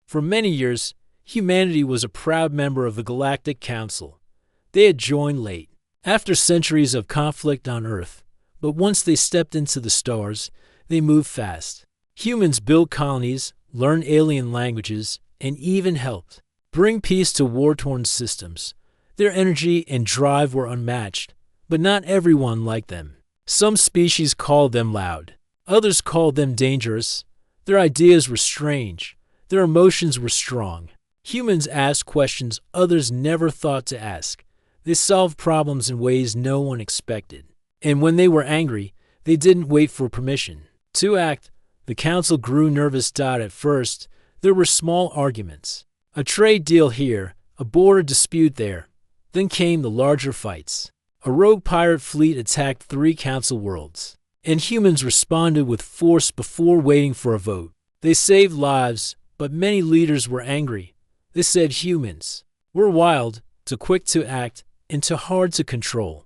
For many years, humanity was a proud member of the Galactic Council. They had joined late, after centuries of conflict on Earth, but once they stepped into the stars, they moved fast. Humans built colonies, learned alien languages, and even helped bring peace to war-torn systems. Their energy and drive were unmatched, but not everyone liked them. Some species called them loud. Others called them dangerous. Their ideas were strange. Their emotions were strong. Humans asked questions others never thought to ask. They solved problems in ways no one expected. And when they were angry, they didn't wait for permission to act. The council grew nervous. At first, there were small arguments. A trade deal here, a border dispute there. Then came the larger fights. A rogue pirate fleet attacked 3 council worlds, and humans responded with force before waiting for a vote. They saved lives, but many leaders were angry. They said humans were wild, too quick to act, and too hard to control.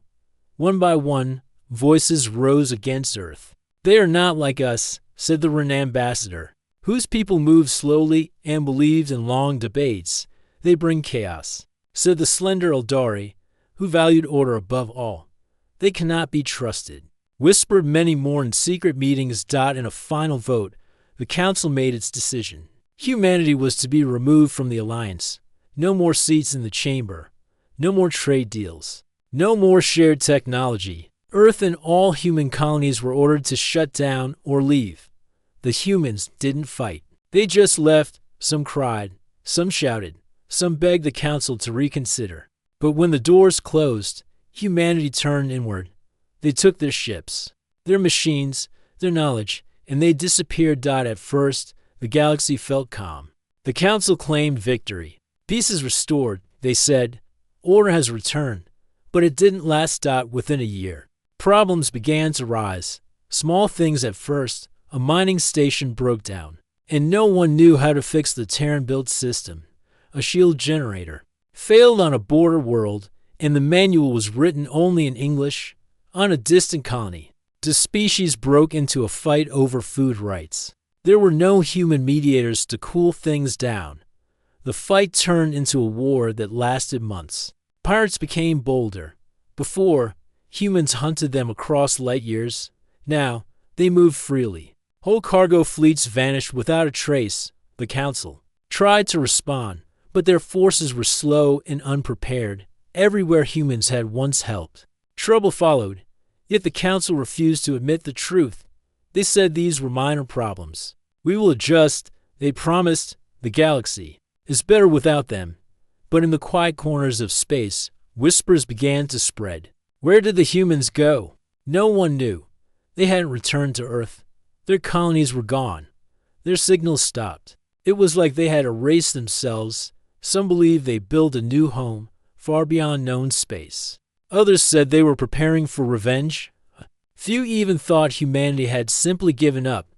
One by one, voices rose against Earth. They are not like us, said the Ren ambassador, whose people moved slowly and believed in long debates. They bring chaos, said the slender Eldari, who valued order above all. They cannot be trusted, whispered many more in secret meetings. In a final vote, the council made its decision. Humanity was to be removed from the alliance. No more seats in the chamber. No more trade deals. No more shared technology. Earth and all human colonies were ordered to shut down or leave. The humans didn't fight. They just left. Some cried. Some shouted. Some begged the council to reconsider. But when the doors closed, humanity turned inward. They took their ships, their machines, their knowledge, and they disappeared. At first, the galaxy felt calm. The council claimed victory. Peace is restored, they said. Order has returned. But it didn't last. Within a year, problems began to rise. Small things at first. A mining station broke down, and no one knew how to fix the Terran-built system. A shield generator failed on a border world, and the manual was written only in English. On a distant colony, the species broke into a fight over food rights. There were no human mediators to cool things down. The fight turned into a war that lasted months. Pirates became bolder. Before, humans hunted them across light years. Now, they moved freely. Whole cargo fleets vanished without a trace. The council tried to respond, but their forces were slow and unprepared. Everywhere humans had once helped, trouble followed. Yet the council refused to admit the truth. They said these were minor problems. We will adjust, they promised. The galaxy is better without them. But in the quiet corners of space, whispers began to spread. Where did the humans go? No one knew. They hadn't returned to Earth. Their colonies were gone. Their signals stopped. It was like they had erased themselves. Some believed they built a new home, far beyond known space. Others said they were preparing for revenge. Few even thought humanity had simply given up.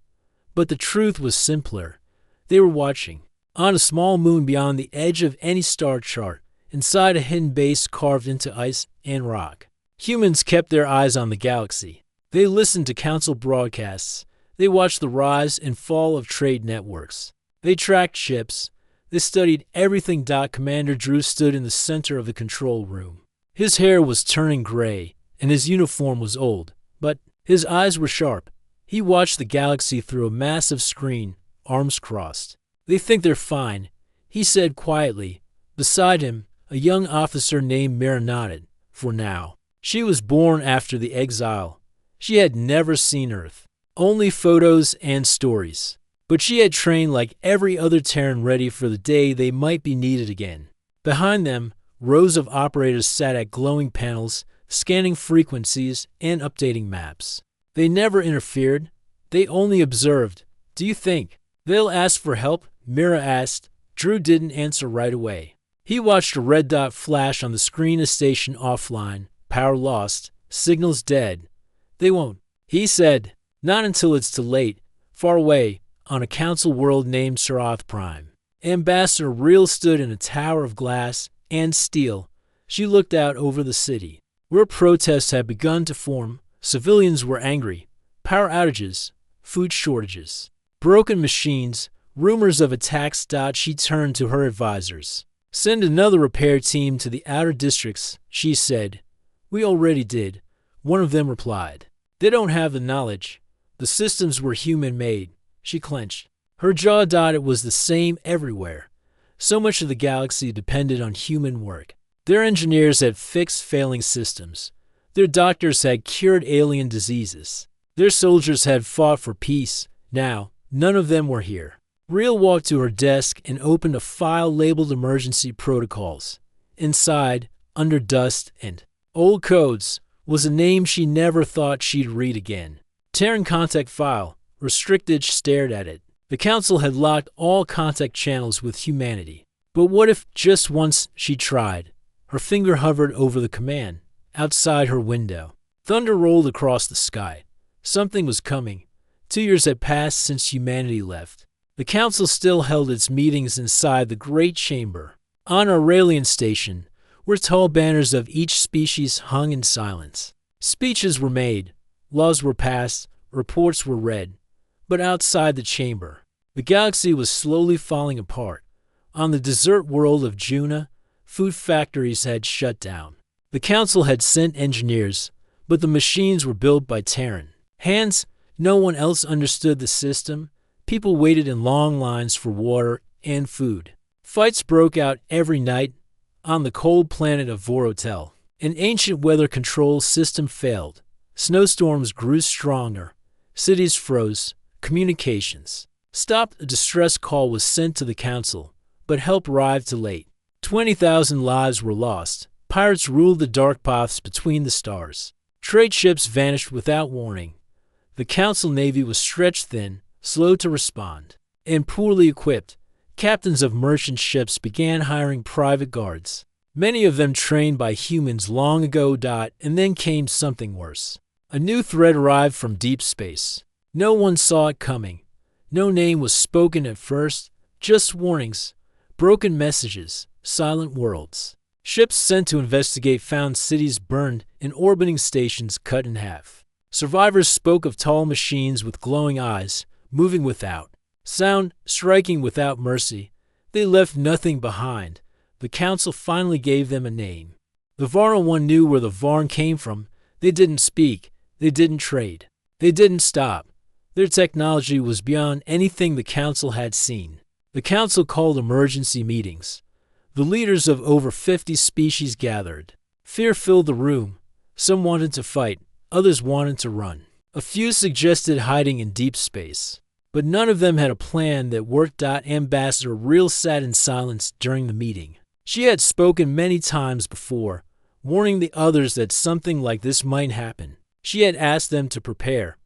But the truth was simpler. They were watching. On a small moon beyond the edge of any star chart, inside a hidden base carved into ice and rock. Humans kept their eyes on the galaxy. They listened to council broadcasts. They watched the rise and fall of trade networks. They tracked ships. They studied everything. Commander Drew stood in the center of the control room. His hair was turning gray, and his uniform was old, but his eyes were sharp. He watched the galaxy through a massive screen, arms crossed. They think they're fine, he said quietly. Beside him, a young officer named Mira nodded. For now. She was born after the exile. She had never seen Earth. Only photos and stories. But she had trained like every other Terran, ready for the day they might be needed again. Behind them, rows of operators sat at glowing panels, scanning frequencies and updating maps. They never interfered. They only observed. Do you think they'll ask for help? Mira asked. Drew didn't answer right away. He watched a red dot flash on the screen. A station offline. Power lost. Signals dead. They won't, he said. Not until it's too late. Far away, on a council world named Sarath Prime. Ambassador Reel stood in a tower of glass and steel. She looked out over the city, where protests had begun to form. Civilians were angry. Power outages, food shortages, broken machines, Rumors of attacks. She turned to her advisors. Send another repair team to the outer districts, she said. We already did, one of them replied. They don't have the knowledge. The systems were human-made, she clenched. Her jaw. It was the same everywhere. So much of the galaxy depended on human work. Their engineers had fixed failing systems. Their doctors had cured alien diseases. Their soldiers had fought for peace. Now, none of them were here. Reel walked to her desk and opened a file labeled Emergency Protocols. Inside, under dust and old codes, was a name she never thought she'd read again. Terran Contact File. Restricted stared at it. The Council had locked all contact channels with humanity. But what if just once she tried? Her finger hovered over the command. Outside her window, thunder rolled across the sky. Something was coming. 2 years had passed since humanity left. The Council still held its meetings inside the Great Chamber. On Aurelian Station, where tall banners of each species hung in silence. Speeches were made, laws were passed, reports were read. But outside the chamber, the galaxy was slowly falling apart. On the desert world of Juna, food factories had shut down. The Council had sent engineers, but the machines were built by Terran hands. No one else understood the system. People waited in long lines for water and food. Fights broke out every night on the cold planet of Vorotel. An ancient weather control system failed. Snowstorms grew stronger. Cities froze. Communications stopped. A distress call was sent to the Council, but help arrived too late. 20,000 lives were lost. Pirates ruled the dark paths between the stars. Trade ships vanished without warning. The Council Navy was stretched thin, slow to respond, and poorly equipped. Captains of merchant ships began hiring private guards, many of them trained by humans long ago. And then came something worse. A new threat arrived from deep space. No one saw it coming. No name was spoken at first, just warnings, broken messages, silent worlds. Ships sent to investigate found cities burned and orbiting stations cut in half. Survivors spoke of tall machines with glowing eyes, moving without sound, striking without mercy. They left nothing behind. The Council finally gave them a name. The Varl one knew where the Varn came from. They didn't speak. They didn't trade. They didn't stop. Their technology was beyond anything the Council had seen. The Council called emergency meetings. The leaders of over 50 species gathered. Fear filled the room. Some wanted to fight, others wanted to run. A few suggested hiding in deep space, but none of them had a plan that worked. Ambassador Reel sat in silence during the meeting. She had spoken many times before, warning the others that something like this might happen. She had asked them to prepare,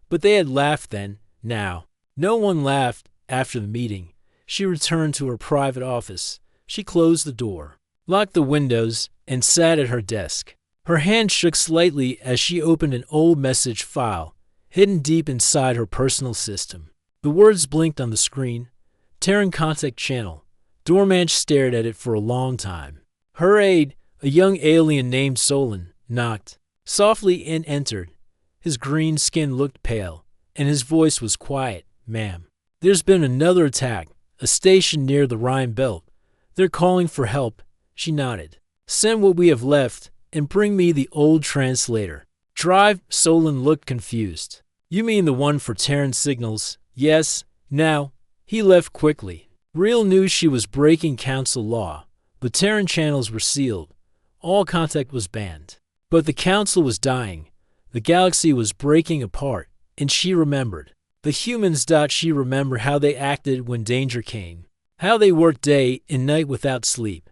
but they had laughed then. Now, no one laughed after the meeting. She returned to her private office. She closed the door, locked the windows, and sat at her desk. Her hand shook slightly as she opened an old message file, hidden deep inside her personal system. The words blinked on the screen. Terran Contact Channel. Dormanch stared at it for a long time. Her aide, a young alien named Solon, knocked softly and entered. His green skin looked pale, and his voice was quiet. Ma'am, there's been another attack, a station near the Rhine Belt. They're calling for help. She nodded. Send what we have left, and bring me the old translator. Drive? Solon looked confused. You mean the one for Terran signals? Yes. Now. He left quickly. Reel knew she was breaking Council law. The Terran channels were sealed. All contact was banned. But the Council was dying. The galaxy was breaking apart, and she remembered. The humans. She remembered how they acted when danger came. How they worked day and night without sleep.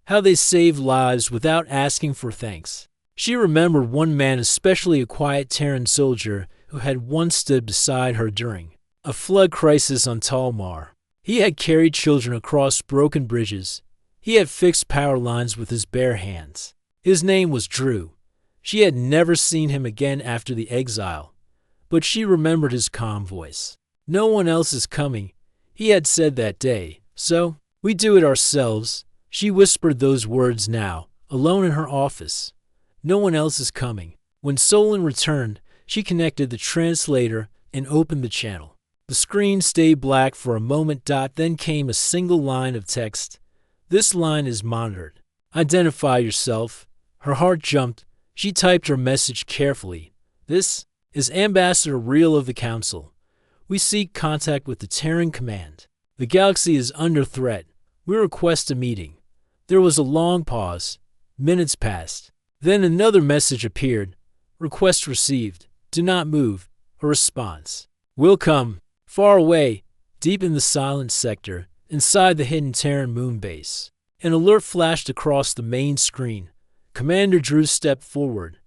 How they saved lives without asking for thanks. She remembered one man, especially a quiet Terran soldier, who had once stood beside her during a flood crisis on Talmar. He had carried children across broken bridges. He had fixed power lines with his bare hands. His name was Drew. She had never seen him again after the exile, but she remembered his calm voice. No one else is coming, he had said that day. So, we do it ourselves. She whispered those words now, alone in her office. No one else is coming. When Solon returned, she connected the translator and opened the channel. The screen stayed black for a moment. Then came a single line of text. This line is monitored. Identify yourself. Her heart jumped. She typed her message carefully. This is Ambassador Real of the Council. We seek contact with the Terran Command. The galaxy is under threat. We request a meeting. There was a long pause. Minutes passed. Then another message appeared. Request received. Do not move. A response. Will come. Far away, deep in the silent sector, inside the hidden Terran moon base. An alert flashed across the main screen. Commander Drew stepped forward.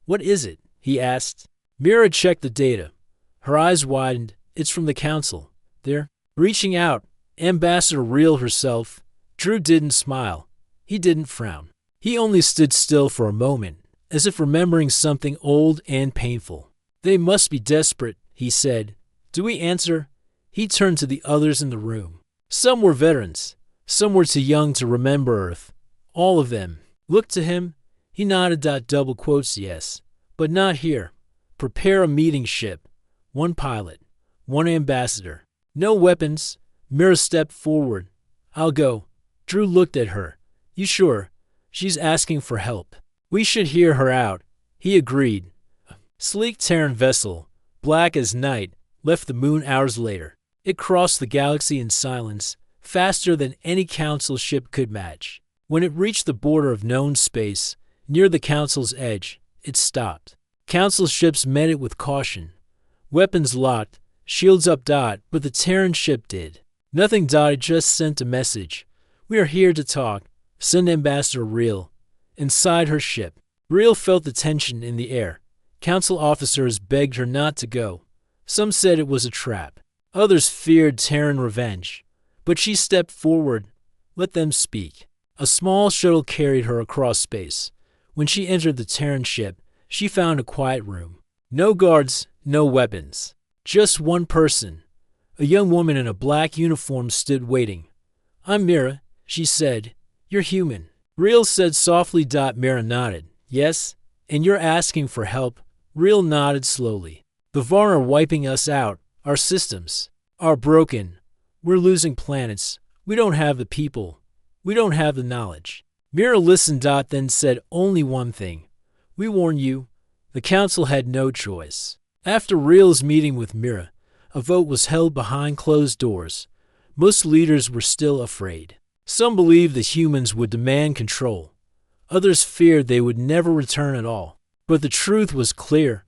What is it? He asked. Mira checked the data. Her eyes widened. It's from the Council. They're reaching out. Ambassador Real herself. Drew didn't smile. He didn't frown. He only stood still for a moment, as if remembering something old and painful. They must be desperate, he said. Do we answer? He turned to the others in the room. Some were veterans. Some were too young to remember Earth. All of them looked to him. He nodded. Double quotes, yes. But not here. Prepare a meeting ship. One pilot. One ambassador. No weapons. Mira stepped forward. I'll go. Drew looked at her. You sure? She's asking for help. We should hear her out. He agreed. A sleek Terran vessel, black as night, left the moon hours later. It crossed the galaxy in silence, faster than any Council ship could match. When it reached the border of known space, near the Council's edge, it stopped. Council ships met it with caution. Weapons locked, shields up. But the Terran ship did. Nothing. It just sent a message. We are here to talk. Send Ambassador Real. Inside her ship, Real felt the tension in the air. Council officers begged her not to go. Some said it was a trap. Others feared Terran revenge. But she stepped forward. Let them speak. A small shuttle carried her across space. When she entered the Terran ship, she found a quiet room. No guards, no weapons. Just one person. A young woman in a black uniform stood waiting. I'm Mira, she said. You're human. Real said softly. Mira nodded. Yes? And you're asking for help? Real nodded slowly. The Varn are wiping us out. Our systems are broken. We're losing planets. We don't have the people. We don't have the knowledge. Mira listened. Then said only one thing. We warn you. The Council had no choice. After Real's meeting with Mira, a vote was held behind closed doors. Most leaders were still afraid. Some believed the humans would demand control. Others feared they would never return at all. But the truth was clear.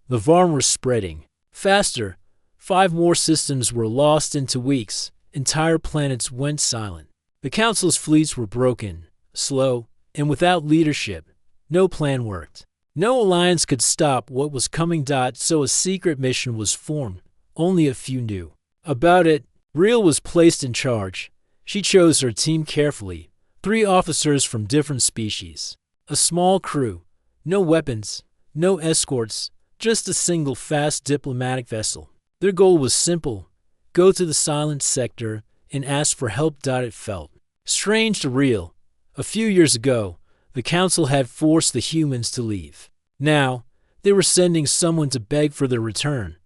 The Varn were spreading. Faster. 5 more systems were lost into weeks. Entire planets went silent. The Council's fleets were broken, slow, and without leadership. No plan worked. No alliance could stop what was coming. So a secret mission was formed. Only a few knew about it. Real was placed in charge. She chose her team carefully. 3 officers from different species. A small crew. No weapons. No escorts. Just a single fast diplomatic vessel. Their goal was simple. Go to the silent sector and ask for help. It felt strange to Real. A few years ago, the Council had forced the humans to leave. Now, they were sending someone to beg for their return.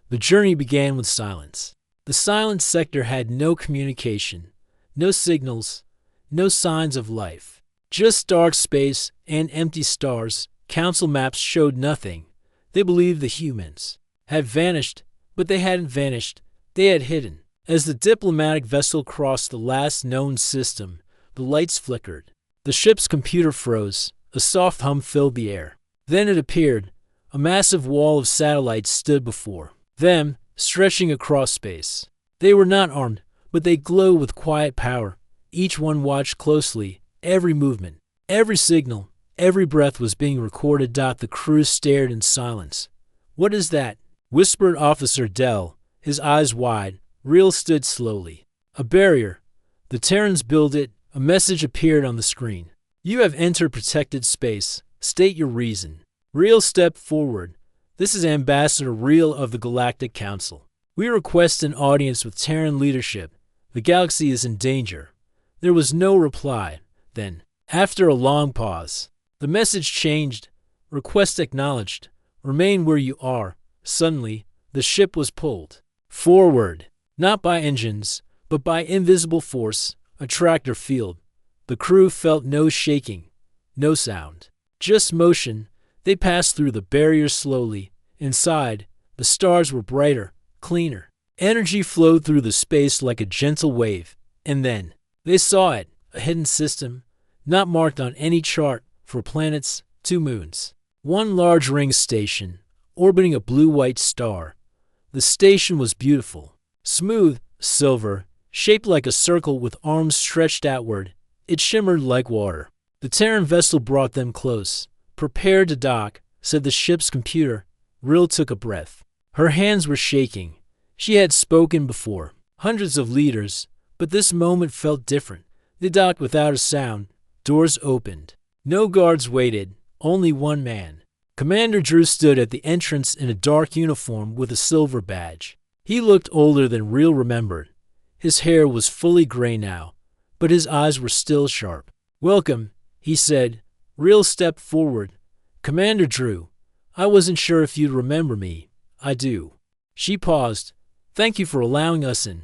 The journey began with silence. The silent sector had no communication, no signals, no signs of life. Just dark space and empty stars. Council maps showed nothing. They believed the humans had vanished, but they hadn't vanished. They had hidden. As the diplomatic vessel crossed the last known system, the lights flickered. The ship's computer froze. A soft hum filled the air. Then it appeared. A massive wall of satellites stood before them, stretching across space. They were not armed, but they glowed with quiet power. Each one watched closely. Every movement, every signal, every breath was being recorded. The crew stared in silence. What is that? Whispered Officer Dell, his eyes wide. Real stood slowly. A barrier. The Terrans built it. A message appeared on the screen. You have entered protected space. State your reason. Real stepped forward. This is Ambassador Real of the Galactic Council. We request an audience with Terran leadership. The galaxy is in danger. There was no reply. Then, after a long pause, the message changed. Request acknowledged. Remain where you are. Suddenly, the ship was pulled. Forward. Not by engines, but by invisible force, a tractor field. The crew felt no shaking, no sound. Just motion. They passed through the barriers slowly. Inside, the stars were brighter, cleaner. Energy flowed through the space like a gentle wave. And then, they saw it, a hidden system, not marked on any chart, 4 planets, 2 moons. One large ring station, orbiting a blue-white star. The station was beautiful. Smooth, silver, shaped like a circle with arms stretched outward. It shimmered like water. The Terran vessel brought them close. "Prepare to dock," said the ship's computer. Rill took a breath. Her hands were shaking. She had spoken before, hundreds of liters, but this moment felt different. They docked without a sound. Doors opened. No guards waited, only one man. Commander Drew stood at the entrance in a dark uniform with a silver badge. He looked older than Rill remembered. His hair was fully gray now, but his eyes were still sharp. "Welcome," he said. Rill stepped forward. "Commander Drew, I wasn't sure if you'd remember me." "I do." She paused. "Thank you for allowing us in.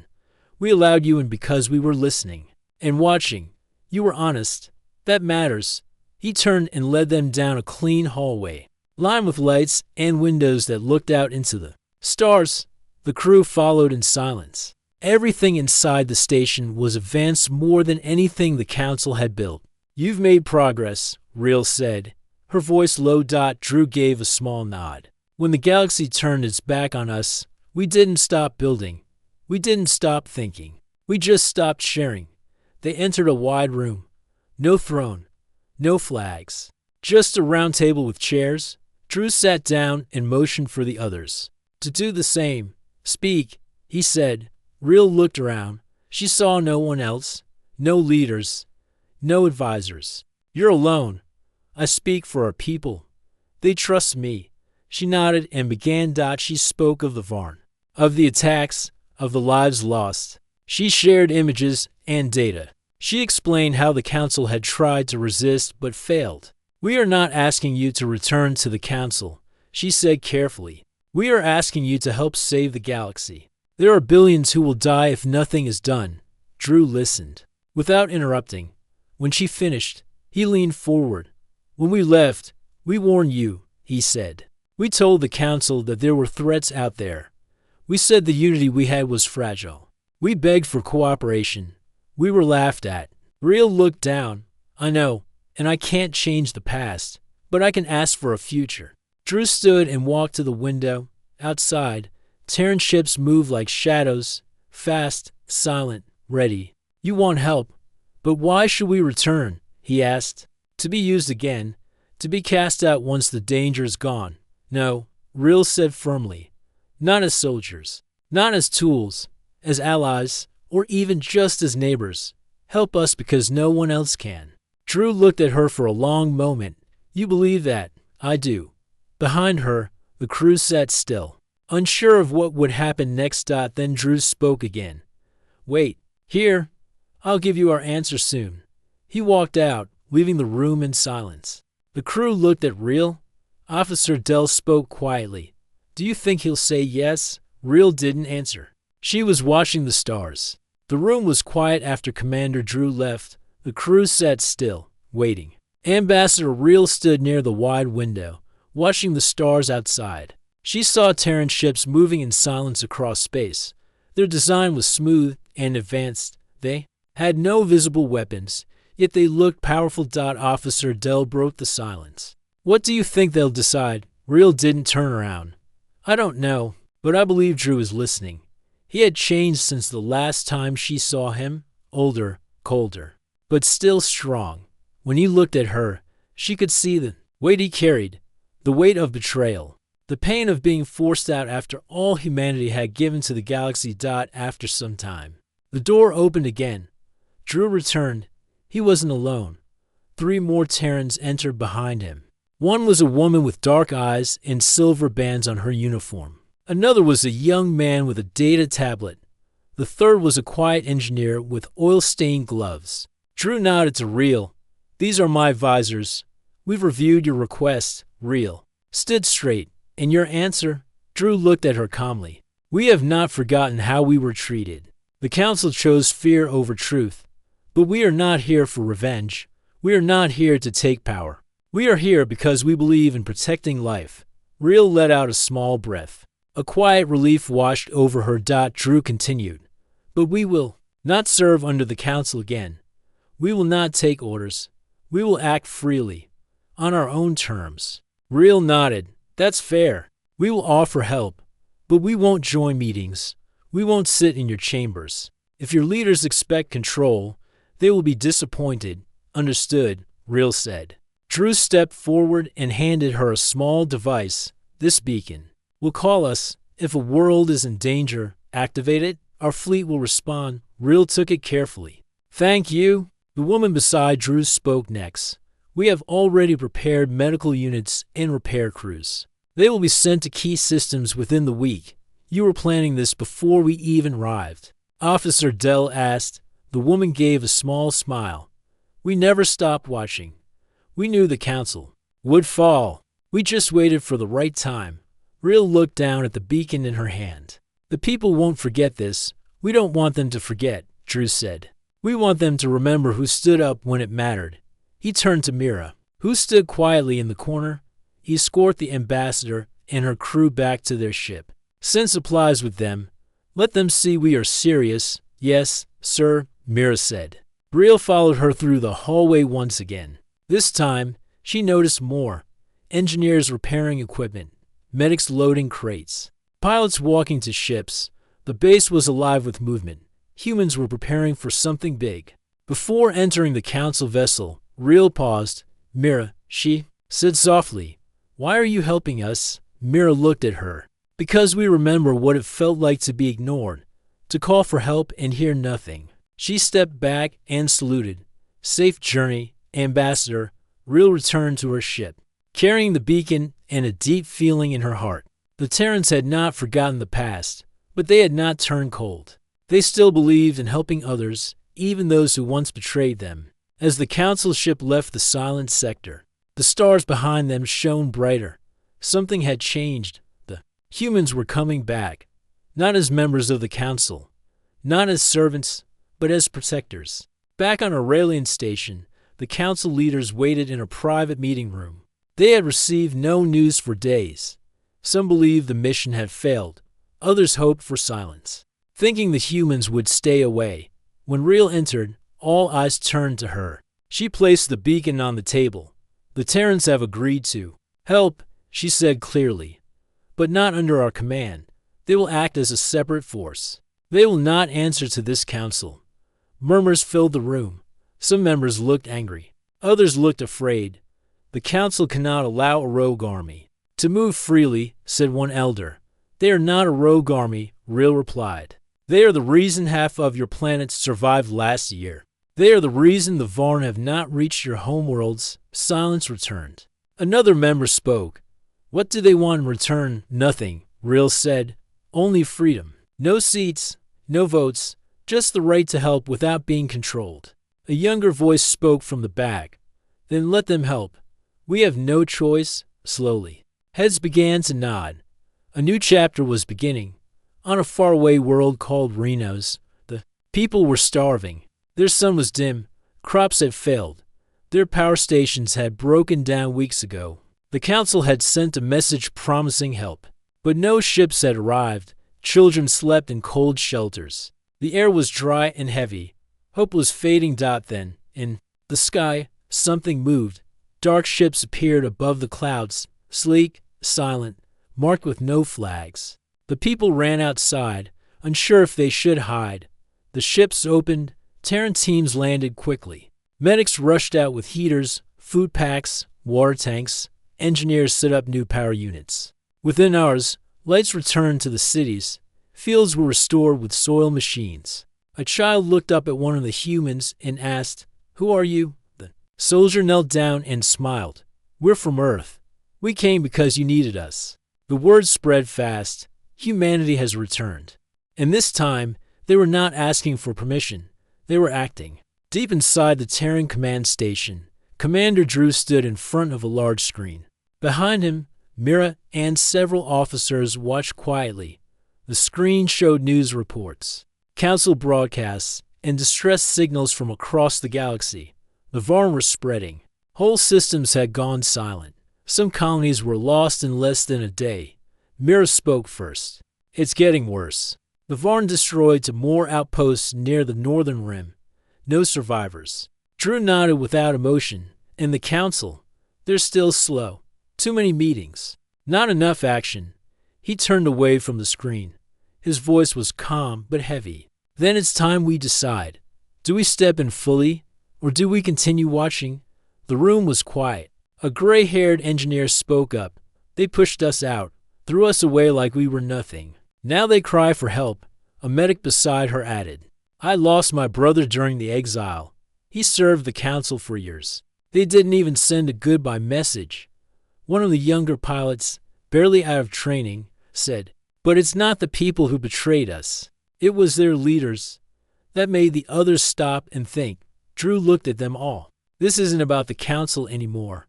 We allowed you in because we were listening and watching. You were honest. That matters." He turned and led them down a clean hallway, lined with lights and windows that looked out into the stars. The crew followed in silence. Everything inside the station was advanced more than anything the Council had built. "You've made progress," Rill said. Her voice low. Drew gave a small nod. "When the galaxy turned its back on us, we didn't stop building. We didn't stop thinking. We just stopped sharing." They entered a wide room. No throne, no flags, just a round table with chairs. Drew sat down and motioned for the others to do the same. "Speak," he said. Rill looked around. She saw no one else, no leaders, no advisors. "You're alone. I speak for our people. They trust me." She nodded and began. She spoke of the Varn, of the attacks, of the lives lost. She shared images and data. She explained how the Council had tried to resist but failed. "We are not asking you to return to the Council," she said carefully. "We are asking you to help save the galaxy. There are billions who will die if nothing is done." Drew listened, without interrupting. When she finished, he leaned forward. "When we left, we warned you," he said. "We told the Council that there were threats out there. We said the unity we had was fragile. We begged for cooperation. We were laughed at." Rill looked down. "I know, and I can't change the past, but I can ask for a future." Drew stood and walked to the window. Outside, Terran ships moved like shadows, fast, silent, ready. "You want help, but why should we return?" he asked. "To be used again, to be cast out once the danger is gone." "No," Rill said firmly. "Not as soldiers, not as tools, as allies, or even just as neighbors. Help us because no one else can." Drew looked at her for a long moment. "You believe that?" "I do." Behind her, the crew sat still, unsure of what would happen next. Then Drew spoke again. "Wait, here. I'll give you our answer soon." He walked out, leaving the room in silence. The crew looked at Rill. Officer Dell spoke quietly. "Do you think he'll say yes?" Rill didn't answer. She was watching the stars. The room was quiet after Commander Drew left. The crew sat still, waiting. Ambassador Rill stood near the wide window, watching the stars outside. She saw Terran ships moving in silence across space. Their design was smooth and advanced. They had no visible weapons, yet they looked powerful. Officer Dell broke the silence. "What do you think they'll decide?" Rill didn't turn around. "I don't know, but I believe Drew is listening." He had changed since the last time she saw him, older, colder, but still strong. When he looked at her, she could see the weight he carried, the weight of betrayal, the pain of being forced out after all humanity had given to the galaxy. After some time, the door opened again. Drew returned. He wasn't alone. 3 more Terrans entered behind him. One was a woman with dark eyes and silver bands on her uniform. Another was a young man with a data tablet. The third was a quiet engineer with oil-stained gloves. Drew nodded to Rill. "These are my visors. We've reviewed your request." Rill stood straight. "And your answer?" Drew looked at her calmly. We have not forgotten how we were treated. The Council chose fear over truth. But we are not here for revenge. We are not here to take power. We are here because we believe in protecting life. Real let out a small breath. A quiet relief washed over her. Drew continued. But we will not serve under the Council again. We will not take orders. We will act freely, on our own terms. Real nodded. That's fair. We will offer help, but we won't join meetings. We won't sit in your chambers. If your leaders expect control, they will be disappointed. Understood, Real said. Drew stepped forward and handed her a small device. This beacon will call us. If a world is in danger, activate it. Our fleet will respond. Real took it carefully. Thank you. The woman beside Drew spoke next. We have already prepared medical units and repair crews. They will be sent to key systems within the week. You were planning this before we even arrived. Officer Dell asked. The woman gave a small smile. We never stopped watching. We knew the Council would fall. We just waited for the right time. Real looked down at the beacon in her hand. The people won't forget this. We don't want them to forget, Drew said. We want them to remember who stood up when it mattered. He turned to Mira, who stood quietly in the corner. He escorted the ambassador and her crew back to their ship. Send supplies with them. Let them see we are serious. Yes, sir, Mira said. Real followed her through the hallway once again. This time, she noticed more. Engineers repairing equipment, medics loading crates, pilots walking to ships. The base was alive with movement. Humans were preparing for something big. Before entering the Council vessel, Real paused. Mira, she said softly, why are you helping us? Mira looked at her. Because we remember what it felt like to be ignored, to call for help and hear nothing. She stepped back and saluted. Safe journey, Ambassador. Real returned to her ship, carrying the beacon and a deep feeling in her heart. The Terrans had not forgotten the past, but they had not turned cold. They still believed in helping others, even those who once betrayed them. As the Council ship left the silent sector, the stars behind them shone brighter. Something had changed. The humans were coming back, not as members of the Council, not as servants, but as protectors. Back on Aurelian Station, the Council leaders waited in a private meeting room. They had received no news for days. Some believed the mission had failed. Others hoped for silence, thinking the humans would stay away. When Real entered, all eyes turned to her. She placed the beacon on the table. The Terrans have agreed to help, she said clearly, but not under our command. They will act as a separate force. They will not answer to this Council. Murmurs filled the room. Some members looked angry. Others looked afraid. The Council cannot allow a rogue army to move freely, said one elder. They are not a rogue army, Real replied. They are the reason half of your planet survived last year. They are the reason the Varn have not reached your homeworlds. Silence returned. Another member spoke. What do they want in return? Nothing, Real said. Only freedom. No seats, no votes, just the right to help without being controlled. A younger voice spoke from the back. Then let them help. We have no choice. Slowly, heads began to nod. A new chapter was beginning. On a faraway world called Renos, the people were starving. Their sun was dim. Crops had failed. Their power stations had broken down weeks ago. The Council had sent a message promising help, but no ships had arrived. Children slept in cold shelters. The air was dry and heavy. Hope was fading. Then, in the sky, something moved. Dark ships appeared above the clouds, sleek, silent, marked with no flags. The people ran outside, unsure if they should hide. The ships opened. Terran teams landed quickly. Medics rushed out with heaters, food packs, water tanks. Engineers set up new power units. Within hours, lights returned to the cities. Fields were restored with soil machines. A child looked up at one of the humans and asked, "Who are you?" The soldier knelt down and smiled. "We're from Earth. We came because you needed us." The word spread fast. Humanity has returned. And this time, they were not asking for permission. They were acting. Deep inside the Terran command station, Commander Drew stood in front of a large screen. Behind him, Mira and several officers watched quietly. The screen showed news reports, council broadcasts, and distress signals from across the galaxy. The Varn were spreading. Whole systems had gone silent. Some colonies were lost in less than a day. Mira spoke first. It's getting worse. The Varn destroyed to more outposts near the northern rim. No survivors. Drew nodded without emotion. And the council? They're still slow. Too many meetings. Not enough action. He turned away from the screen. His voice was calm but heavy. Then it's time we decide. Do we step in fully, or do we continue watching? The room was quiet. A gray-haired engineer spoke up. They pushed us out, threw us away like we were nothing. Now they cry for help. A medic beside her added, I lost my brother during the exile. He served the council for years. They didn't even send a goodbye message. One of the younger pilots, barely out of training, said, but it's not the people who betrayed us. It was their leaders. That made the others stop and think. Drew looked at them all. This isn't about the council anymore.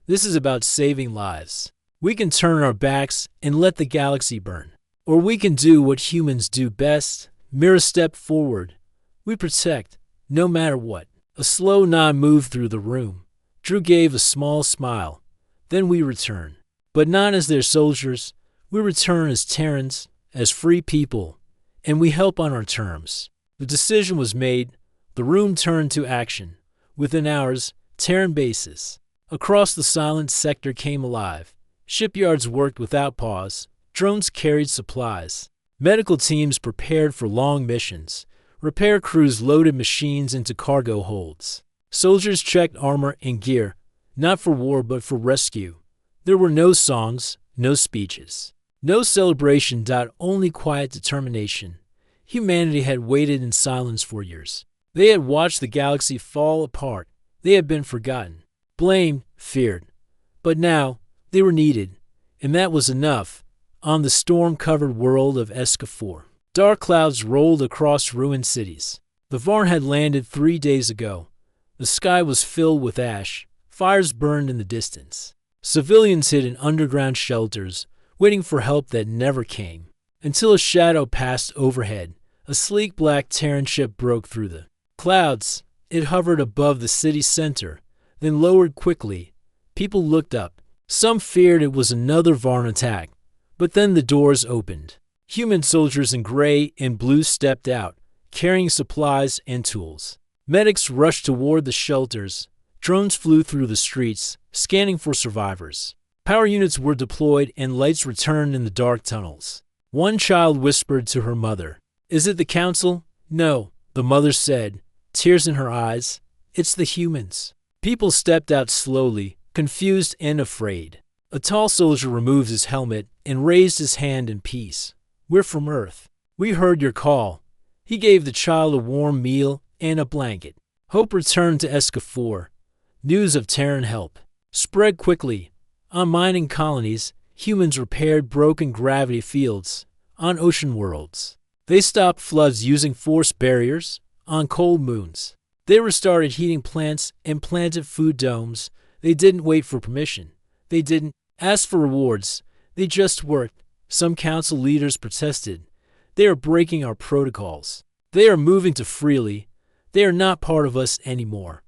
This is about saving lives. We can turn our backs and let the galaxy burn. Or we can do what humans do best. Mira stepped forward. We protect, no matter what. A slow nod moved through the room. Drew gave a small smile. Then we return. But not as their soldiers. We return as Terrans, as free people. And we help on our terms. The decision was made. The room turned to action. Within hours, Terran bases across the silent sector came alive. Shipyards worked without pause. Drones carried supplies. Medical teams prepared for long missions. Repair crews loaded machines into cargo holds. Soldiers checked armor and gear, not for war but for rescue. There were no songs, no speeches, no celebration. Only quiet determination. Humanity had waited in silence for years. They had watched the galaxy fall apart. They had been forgotten, blamed, feared. But now, they were needed, and that was enough. On the storm-covered world of HFY, dark clouds rolled across ruined cities. The Varn had landed 3 days ago. The sky was filled with ash. Fires burned in the distance. Civilians hid in underground shelters, waiting for help that never came. Until a shadow passed overhead. A sleek black Terran ship broke through the clouds. It hovered above the city center, then lowered quickly. People looked up. Some feared it was another Varn attack. But then the doors opened. Human soldiers in gray and blue stepped out, carrying supplies and tools. Medics rushed toward the shelters. Drones flew through the streets, scanning for survivors. Power units were deployed and lights returned in the dark tunnels. One child whispered to her mother, "Is it the council?" "No," the mother said, tears in her eyes. "It's the humans." People stepped out slowly, confused and afraid. A tall soldier removed his helmet and raised his hand in peace. "We're from Earth. We heard your call." He gave the child a warm meal and a blanket. Hope returned to HFY. News of Terran help spread quickly. On mining colonies, humans repaired broken gravity fields. On ocean worlds, they stopped floods using force barriers. On cold moons, they restarted heating plants and planted food domes. They didn't wait for permission. They didn't ask for rewards. They just worked. Some council leaders protested. They are breaking our protocols. They are moving too freely. They are not part of us anymore.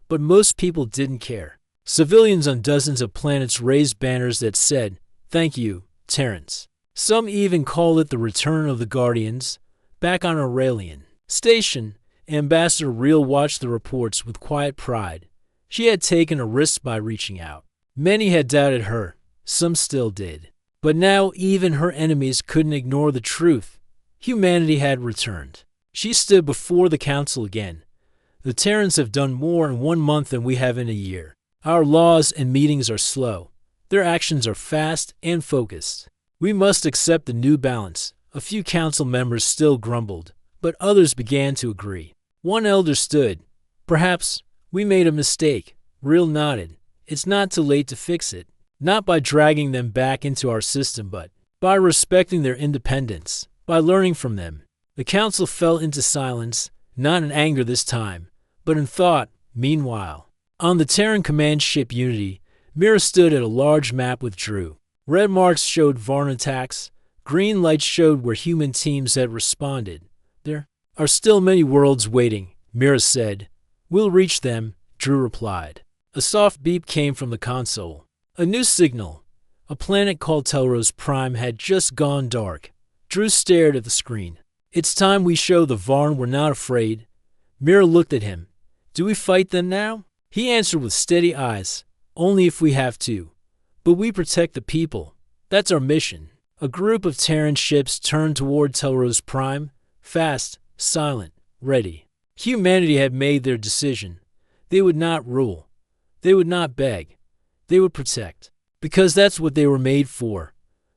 But most people didn't care. Civilians on dozens of planets raised banners that said, "Thank you, Terrans." Some even called it the return of the Guardians. Back on Aurelian Station, Ambassador Real watched the reports with quiet pride. She had taken a risk by reaching out. Many had doubted her. Some still did. But now even her enemies couldn't ignore the truth. Humanity had returned. She stood before the council again. The Terrans have done more in 1 month than we have in a year. Our laws and meetings are slow. Their actions are fast and focused. We must accept the new balance. A few council members still grumbled, but others began to agree. One elder stood. "Perhaps we made a mistake." Real nodded. "It's not too late to fix it. Not by dragging them back into our system, but by respecting their independence, by learning from them." The council fell into silence, not in anger this time, but in thought. Meanwhile, on the Terran command ship Unity, Mira stood at a large map with Drew. Red marks showed Varn attacks. Green lights showed where human teams had responded. There are still many worlds waiting, Mira said. We'll reach them, Drew replied. A soft beep came from the console. A new signal. A planet called Telrose Prime had just gone dark. Drew stared at the screen. It's time we show the Varn we're not afraid. Mira looked at him. Do we fight them now? He answered with steady eyes. Only if we have to. But we protect the people. That's our mission. A group of Terran ships turned toward Telrose Prime. Fast, silent, ready. Humanity had made their decision. They would not rule. They would not beg. They would protect. Because that's what they were made for.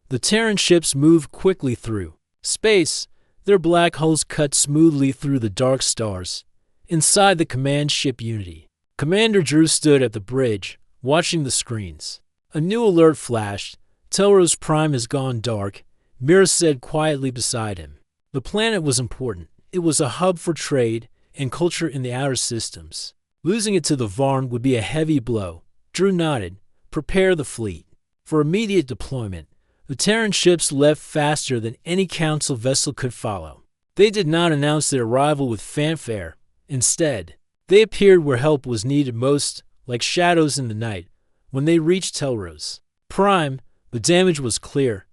The Terran ships moved quickly through space. Their black hulls cut smoothly through the dark stars. Inside the command ship Unity, Commander Drew stood at the bridge, watching the screens. A new alert flashed. Telrose Prime has gone dark, Mira said quietly beside him. The planet was important. It was a hub for trade and culture in the outer systems. Losing it to the Varn would be a heavy blow. Drew nodded. Prepare the fleet. For immediate deployment, the Terran ships left faster than any Council vessel could follow. They did not announce their arrival with fanfare. Instead, they appeared where help was needed most, like shadows in the night. When they reached Telrose Prime, the damage was clear.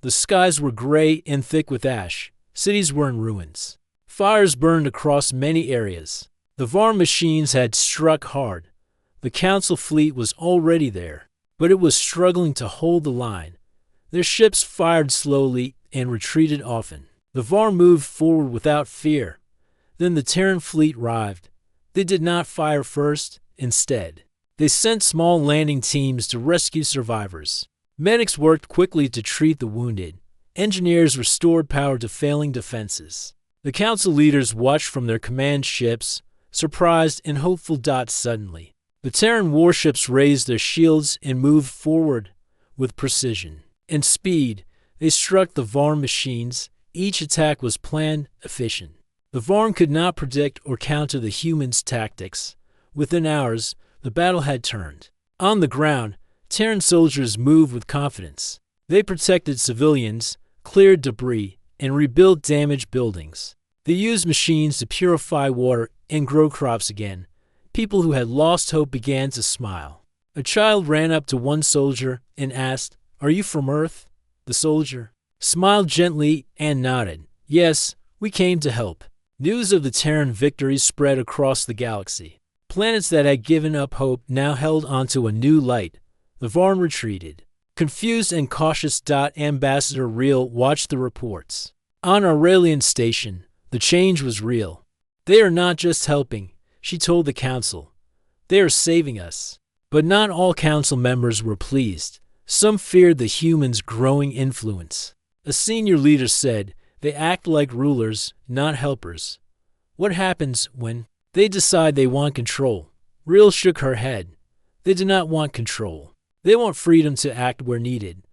The skies were gray and thick with ash. Cities were in ruins. Fires burned across many areas. The Varn machines had struck hard. The Council fleet was already there, but it was struggling to hold the line. Their ships fired slowly and retreated often. The Varn moved forward without fear. Then the Terran fleet arrived. They did not fire first. Instead, they sent small landing teams to rescue survivors. Medics worked quickly to treat the wounded. Engineers restored power to failing defenses. The Council leaders watched from their command ships, surprised and hopeful. Suddenly, the Terran warships raised their shields and moved forward with precision and speed. They struck the Varn machines. Each attack was planned, efficient. The Varn could not predict or counter the humans' tactics. Within hours, the battle had turned. On the ground, Terran soldiers moved with confidence. They protected civilians, cleared debris, and rebuilt damaged buildings. They used machines to purify water and grow crops again. People who had lost hope began to smile. A child ran up to one soldier and asked, "Are you from Earth?" The soldier smiled gently and nodded. "Yes, we came to help." News of the Terran victories spread across the galaxy. Planets that had given up hope now held onto a new light. The Varn retreated. Confused and cautious. Ambassador Real watched the reports. On Aurelian Station, the change was real. "They are not just helping," she told the Council. "They are saving us." But not all Council members were pleased. Some feared the humans' growing influence. A senior leader said, "They act like rulers, not helpers." What happens when they decide they want control? Real shook her head. They do not want control. They want freedom to act where needed.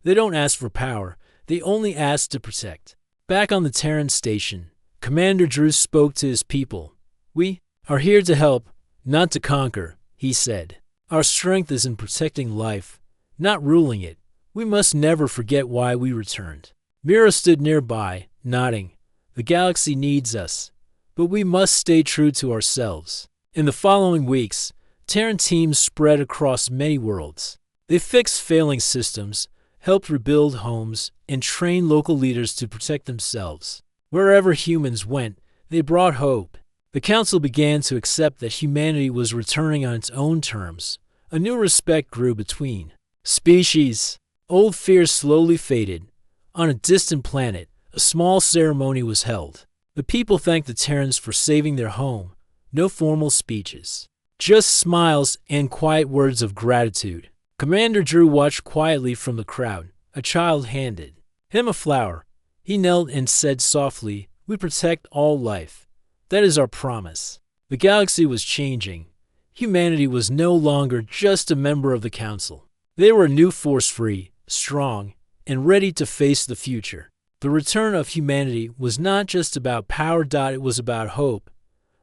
They don't ask for power. They only ask to protect. Back on the Terran station, Commander Drew spoke to his people. "We are here to help, not to conquer," he said. "Our strength is in protecting life, not ruling it. We must never forget why we returned." Mira stood nearby, nodding. "The galaxy needs us, but we must stay true to ourselves." In the following weeks, Terran teams spread across many worlds. They fixed failing systems, helped rebuild homes, and trained local leaders to protect themselves. Wherever humans went, they brought hope. The Council began to accept that humanity was returning on its own terms. A new respect grew between species. Old fears slowly faded. On a distant planet, a small ceremony was held. The people thanked the Terrans for saving their home. No formal speeches, just smiles and quiet words of gratitude. Commander Drew watched quietly from the crowd. A child handed him a flower. He knelt and said softly, "We protect all life. That is our promise." The galaxy was changing. Humanity was no longer just a member of the Council. They were a new force, free, strong, and ready to face the future. The return of humanity was not just about power. It was about hope.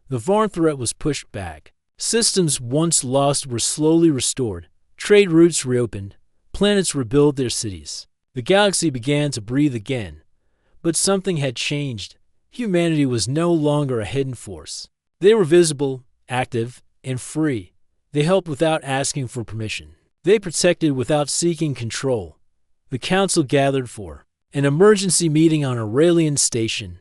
The Varn threat was pushed back. Systems once lost were slowly restored. Trade routes reopened. Planets rebuilt their cities. The galaxy began to breathe again. But something had changed. Humanity was no longer a hidden force. They were visible, active, and free. They helped without asking for permission. They protected without seeking control. The council gathered for an emergency meeting on Aurelian Station.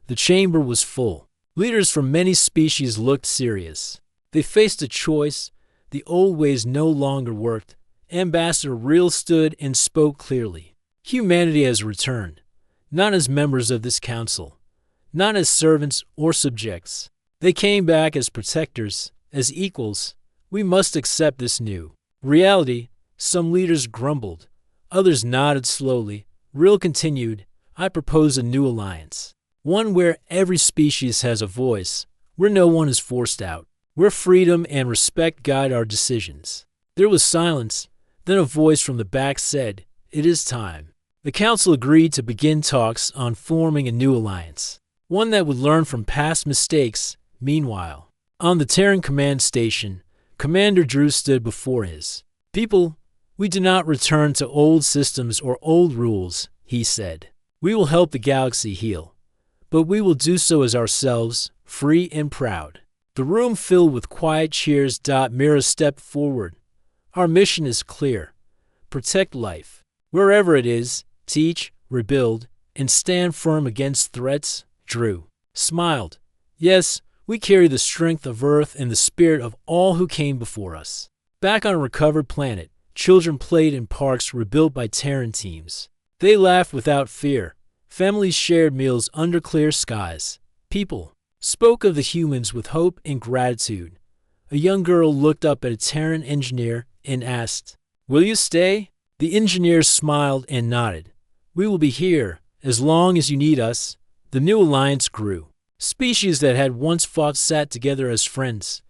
The chamber was full. Leaders from many species looked serious. They faced a choice. The old ways no longer worked. Ambassador Real stood and spoke clearly. Humanity has returned, not as members of this council, not as servants or subjects. They came back as protectors, as equals. We must accept this new reality. Some leaders grumbled. Others nodded slowly. Real continued, I propose a new alliance. One where every species has a voice, where no one is forced out, where freedom and respect guide our decisions. There was silence. Then a voice from the back said, it is time. The council agreed to begin talks on forming a new alliance, one that would learn from past mistakes. Meanwhile, on the Terran command station, Commander Drew stood before his people. We do not return to old systems or old rules, he said. We will help the galaxy heal, but we will do so as ourselves, free and proud. The room filled with quiet cheers. Mira stepped forward. Our mission is clear. Protect life, wherever it is, teach, rebuild, and stand firm against threats. Drew smiled. Yes, we carry the strength of Earth and the spirit of all who came before us. Back on a recovered planet, children played in parks rebuilt by Terran teams. They laughed without fear. Families shared meals under clear skies. People spoke of the humans with hope and gratitude. A young girl looked up at a Terran engineer and asked, will you stay? The engineer smiled and nodded. We will be here as long as you need us. The new alliance grew. Species that had once fought sat together as friends.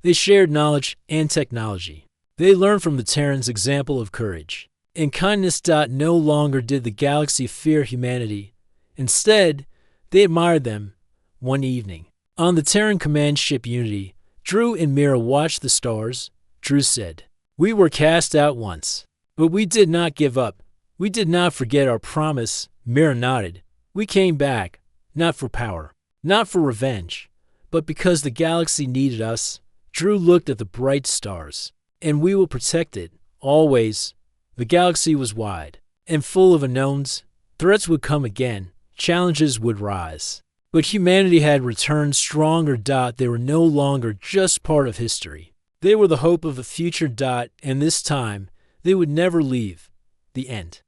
They shared knowledge and technology. They learned from the Terrans' example of courage and kindness. No longer did the galaxy fear humanity. Instead, they admired them. One evening, on the Terran command ship Unity, Drew and Mira watched the stars. Drew said, we were cast out once, but we did not give up. We did not forget our promise. Mira nodded. We came back, not for power, not for revenge, but because the galaxy needed us. Drew looked at the bright stars. And we will protect it, always. The galaxy was wide and full of unknowns. Threats would come again. Challenges would rise. But humanity had returned stronger. They were no longer just part of history. They were the hope of the future. And this time, they would never leave. The end.